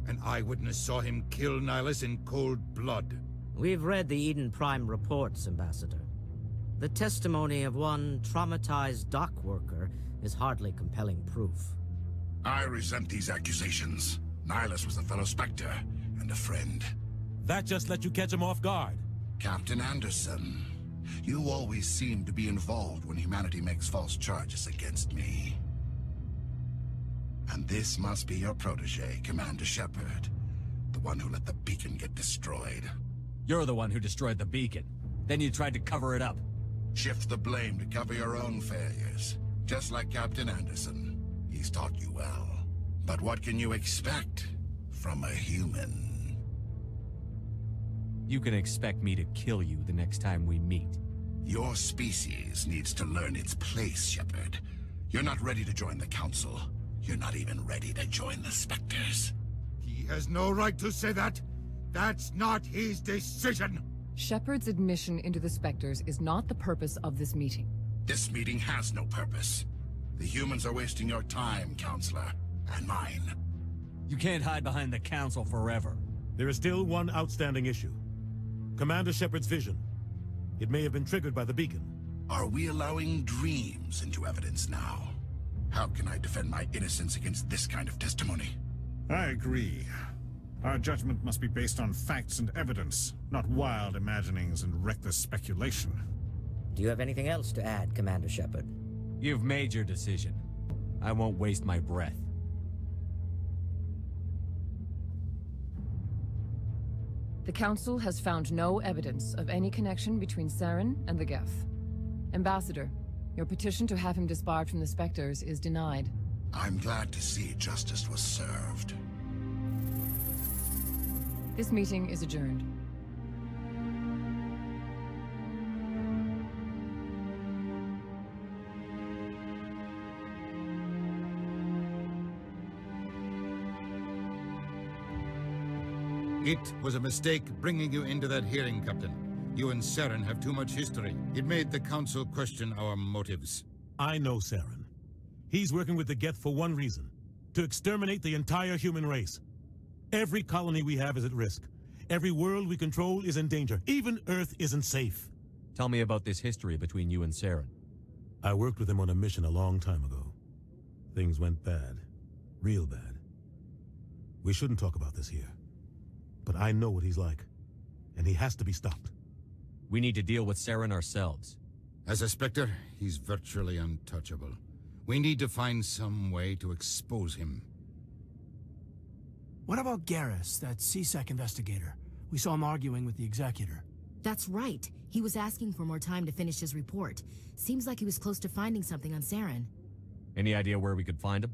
An eyewitness saw him kill Nihilus in cold blood. We've read the Eden Prime reports, Ambassador. The testimony of one traumatized dock worker is hardly compelling proof. I resent these accusations. Nihilus was a fellow Spectre and a friend. That just let you catch him off guard. Captain Anderson, you always seem to be involved when humanity makes false charges against me. And this must be your protege, Commander Shepard. The one who let the beacon get destroyed. You're the one who destroyed the beacon. Then you tried to cover it up. Shift the blame to cover your own failures. Just like Captain Anderson. He's taught you well. But what can you expect from a human? You can expect me to kill you the next time we meet. Your species needs to learn its place, Shepard. You're not ready to join the Council. You're not even ready to join the Spectres. He has no right to say that. That's not his decision. Shepard's admission into the Spectres is not the purpose of this meeting. This meeting has no purpose. The humans are wasting your time, Counselor, and mine. You can't hide behind the Council forever. There is still one outstanding issue. Commander Shepard's vision. It may have been triggered by the beacon. Are we allowing dreams into evidence now? How can I defend my innocence against this kind of testimony? I agree. Our judgment must be based on facts and evidence, not wild imaginings and reckless speculation. Do you have anything else to add, Commander Shepard? You've made your decision. I won't waste my breath. The Council has found no evidence of any connection between Saren and the Geth. Ambassador, your petition to have him disbarred from the Spectres is denied. I'm glad to see justice was served. This meeting is adjourned. It was a mistake bringing you into that hearing, Captain. You and Saren have too much history. It made the Council question our motives. I know Saren. He's working with the Geth for one reason. To exterminate the entire human race. Every colony we have is at risk. Every world we control is in danger. Even Earth isn't safe. Tell me about this history between you and Saren. I worked with him on a mission a long time ago. Things went bad. Real bad. We shouldn't talk about this here. But I know what he's like. And he has to be stopped. We need to deal with Saren ourselves. As a Spectre, he's virtually untouchable. We need to find some way to expose him. What about Garrus, that CSEC investigator? We saw him arguing with the Executor. That's right. He was asking for more time to finish his report. Seems like he was close to finding something on Saren. Any idea where we could find him?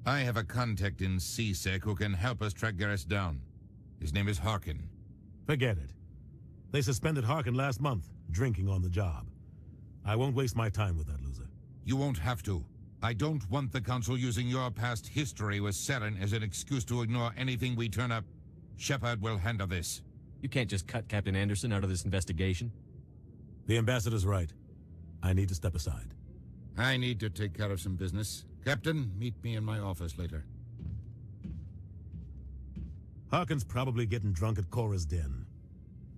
I have a contact in CSEC who can help us track Garrus down. His name is Harkin. Forget it. They suspended Harkin last month, drinking on the job. I won't waste my time with that loser. You won't have to. I don't want the Council using your past history with Saren as an excuse to ignore anything we turn up. Shepard will handle this. You can't just cut Captain Anderson out of this investigation. The Ambassador's right. I need to step aside. I need to take care of some business. Captain, meet me in my office later. Harkin's probably getting drunk at Cora's den.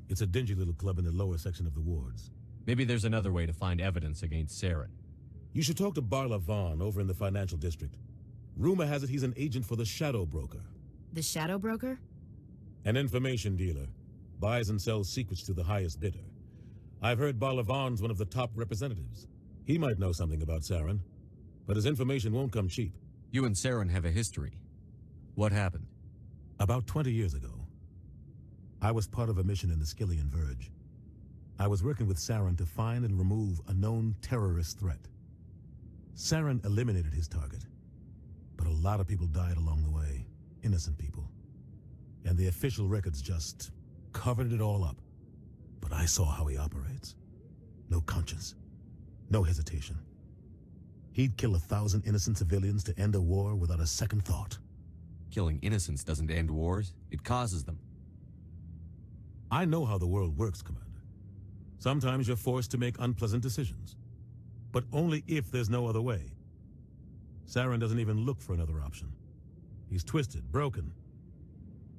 It's a dingy little club in the lower section of the wards. Maybe there's another way to find evidence against Saren. You should talk to Barla Vaughn over in the financial district. Rumor has it he's an agent for the Shadow Broker. The Shadow Broker? An information dealer. Buys and sells secrets to the highest bidder. I've heard Barla Vaughn's one of the top representatives. He might know something about Saren, but his information won't come cheap. You and Saren have a history. What happened? About 20 years ago, I was part of a mission in the Skillian Verge. I was working with Saren to find and remove a known terrorist threat. Saren eliminated his target, but a lot of people died along the way, innocent people. And the official records just covered it all up. But I saw how he operates. No conscience, no hesitation. He'd kill 1,000 innocent civilians to end a war without a second thought. Killing innocents doesn't end wars, it causes them. I know how the world works, Commander. Sometimes you're forced to make unpleasant decisions, but only if there's no other way. Saren doesn't even look for another option. He's twisted, broken.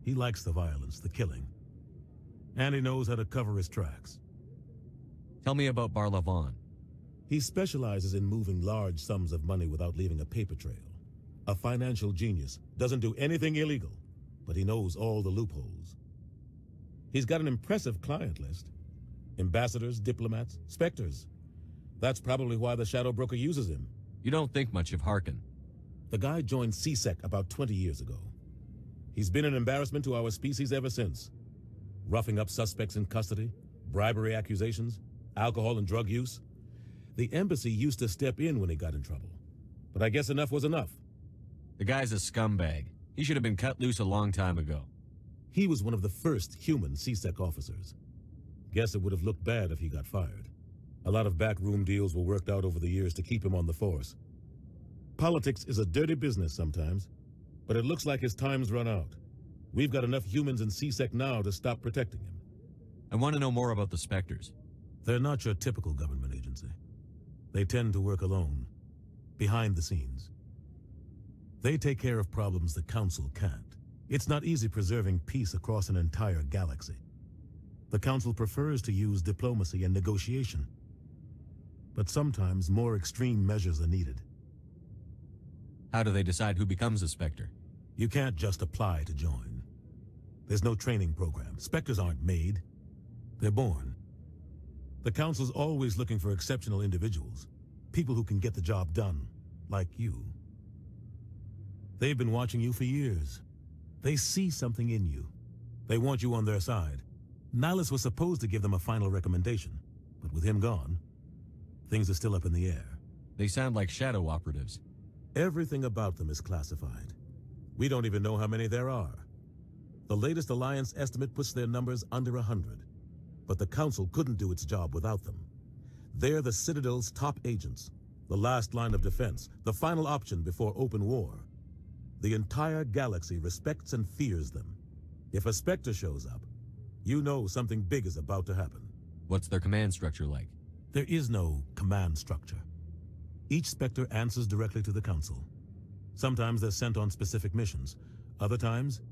He likes the violence, the killing. And he knows how to cover his tracks. Tell me about Barla Vaughn. He specializes in moving large sums of money without leaving a paper trail. A financial genius, doesn't do anything illegal, but he knows all the loopholes. He's got an impressive client list. Ambassadors, diplomats, specters. That's probably why the Shadow Broker uses him. You don't think much of Harkin. The guy joined CSEC about 20 years ago. He's been an embarrassment to our species ever since. Roughing up suspects in custody, bribery accusations, alcohol and drug use. The embassy used to step in when he got in trouble. But I guess enough was enough. The guy's a scumbag. He should have been cut loose a long time ago. He was one of the first human CSEC officers. Guess it would have looked bad if he got fired. A lot of backroom deals were worked out over the years to keep him on the force. Politics is a dirty business sometimes, but it looks like his time's run out. We've got enough humans in CSEC now to stop protecting him. I want to know more about the Spectres. They're not your typical government agency. They tend to work alone, behind the scenes. They take care of problems the Council can't. It's not easy preserving peace across an entire galaxy. The Council prefers to use diplomacy and negotiation. But sometimes more extreme measures are needed. How do they decide who becomes a Spectre? You can't just apply to join. There's no training program. Spectres aren't made. They're born. The Council's always looking for exceptional individuals. People who can get the job done, like you. They've been watching you for years. They see something in you. They want you on their side. Nihilus was supposed to give them a final recommendation, but with him gone, things are still up in the air. They sound like shadow operatives. Everything about them is classified. We don't even know how many there are. The latest Alliance estimate puts their numbers under 100, but the Council couldn't do its job without them. They're the Citadel's top agents, the last line of defense, the final option before open war. The entire galaxy respects and fears them. If a Spectre shows up, you know something big is about to happen. What's their command structure like? There is no command structure. Each Spectre answers directly to the Council. Sometimes they're sent on specific missions. Other times,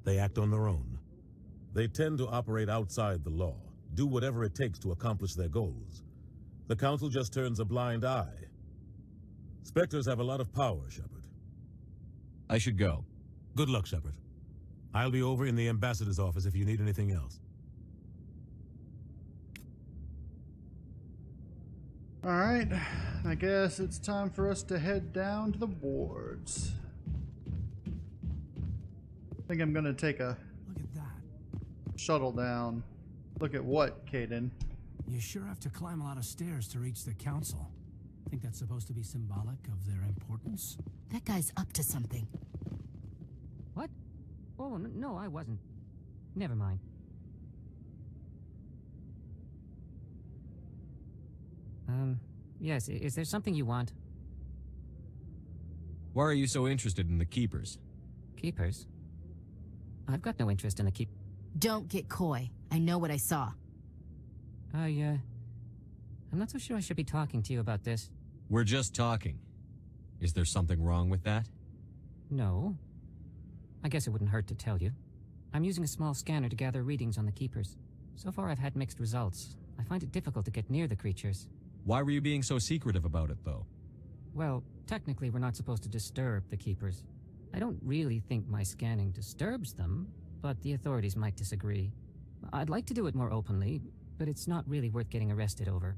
they act on their own. They tend to operate outside the law, do whatever it takes to accomplish their goals. The Council just turns a blind eye. Spectres have a lot of power, Shepard. I should go. Good luck, Shepard. I'll be over in the ambassador's office if you need anything else. Alright, I guess it's time for us to head down to the wards. I think I'm gonna take a Look at that. shuttle down. Look at what, Caden? You sure have to climb a lot of stairs to reach the Council. Think that's supposed to be symbolic of their importance? That guy's up to something. What? Oh, no, I wasn't. Never mind. Yes, is there something you want? Why are you so interested in the Keepers? Keepers? I've got no interest in the keep... Don't get coy. I know what I saw. I'm not so sure I should be talking to you about this. We're just talking. Is there something wrong with that? No. I guess it wouldn't hurt to tell you. I'm using a small scanner to gather readings on the Keepers. So far I've had mixed results. I find it difficult to get near the creatures. Why were you being so secretive about it, though? Well, technically we're not supposed to disturb the Keepers. I don't really think my scanning disturbs them, but the authorities might disagree. I'd like to do it more openly, but it's not really worth getting arrested over.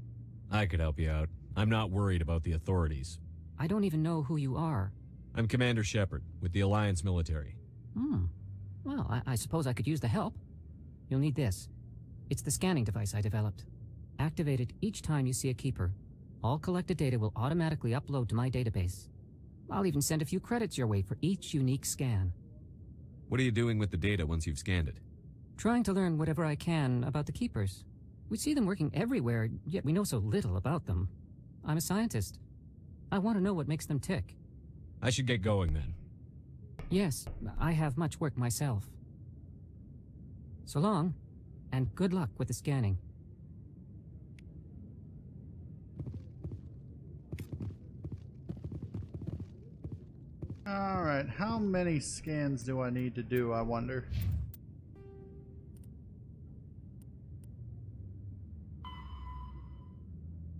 I could help you out. I'm not worried about the authorities. I don't even know who you are. I'm Commander Shepard, with the Alliance military. Well, I suppose I could use the help. You'll need this. It's the scanning device I developed. Activate it each time you see a Keeper. All collected data will automatically upload to my database. I'll even send a few credits your way for each unique scan. What are you doing with the data once you've scanned it? Trying to learn whatever I can about the Keepers. We see them working everywhere, yet we know so little about them. I'm a scientist. I want to know what makes them tick. I should get going then. Yes, I have much work myself. So long, and good luck with the scanning. Alright, how many scans do I need to do, I wonder?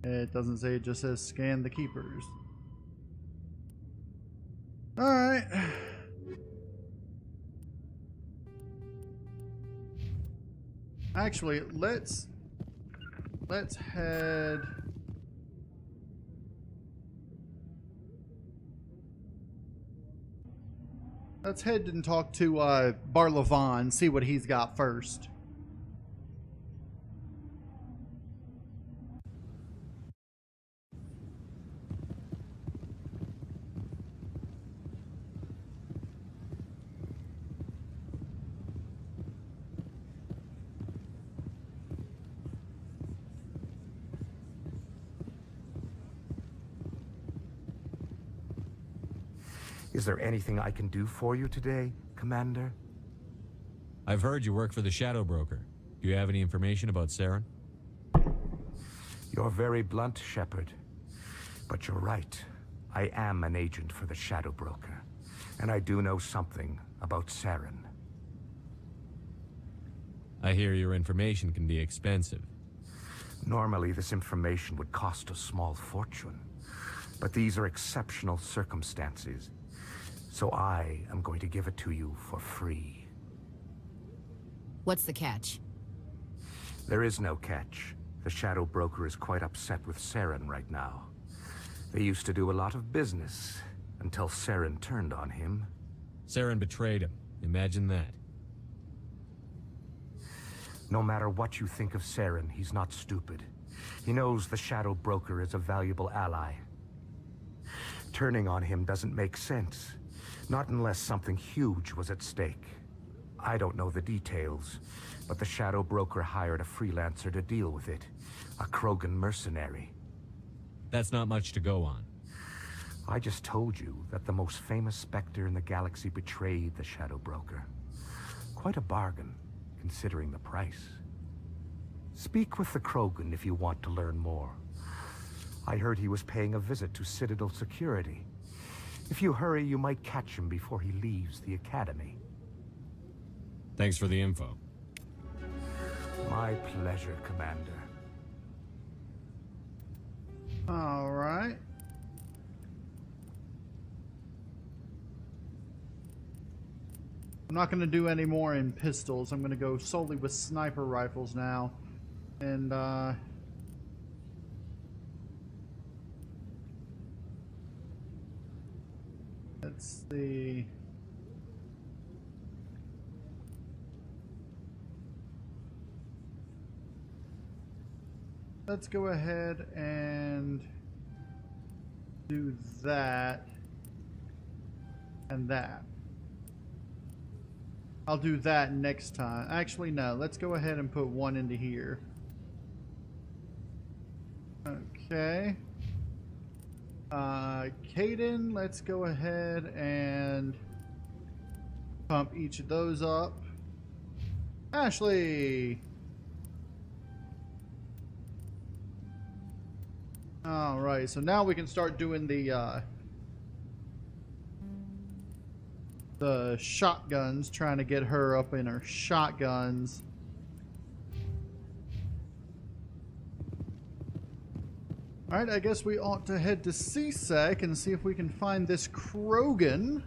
It doesn't say, it just says scan the Keepers. Alright. Actually, let's head... Let's head and talk to Barlavon, see what he's got first. Is there anything I can do for you today, Commander? I've heard you work for the Shadow Broker. Do you have any information about Saren? You're very blunt, Shepard. But you're right. I am an agent for the Shadow Broker. And I do know something about Saren. I hear your information can be expensive. Normally, this information would cost a small fortune. But these are exceptional circumstances. So I am going to give it to you for free. What's the catch? There is no catch. The Shadow Broker is quite upset with Saren right now. They used to do a lot of business, until Saren turned on him. Saren betrayed him. Imagine that. No matter what you think of Saren, he's not stupid. He knows the Shadow Broker is a valuable ally. Turning on him doesn't make sense. Not unless something huge was at stake. I don't know the details, but the Shadow Broker hired a freelancer to deal with it. A Krogan mercenary. That's not much to go on. I just told you that the most famous Spectre in the galaxy betrayed the Shadow Broker. Quite a bargain, considering the price. Speak with the Krogan if you want to learn more. I heard he was paying a visit to Citadel security. If you hurry, you might catch him before he leaves the Academy. Thanks for the info. My pleasure, Commander. All right. I'm not going to do any more in pistols. I'm going to go solely with sniper rifles now. And, let's see. Let's go ahead and do that and that. I'll do that next time. Actually, no. Let's go ahead and put one into here. Okay. Caden, let's go ahead and pump each of those up. Ashley! Alright, so now we can start doing the shotguns, trying to get her up in her shotguns. Alright, I guess we ought to head to CSEC and see if we can find this Krogan.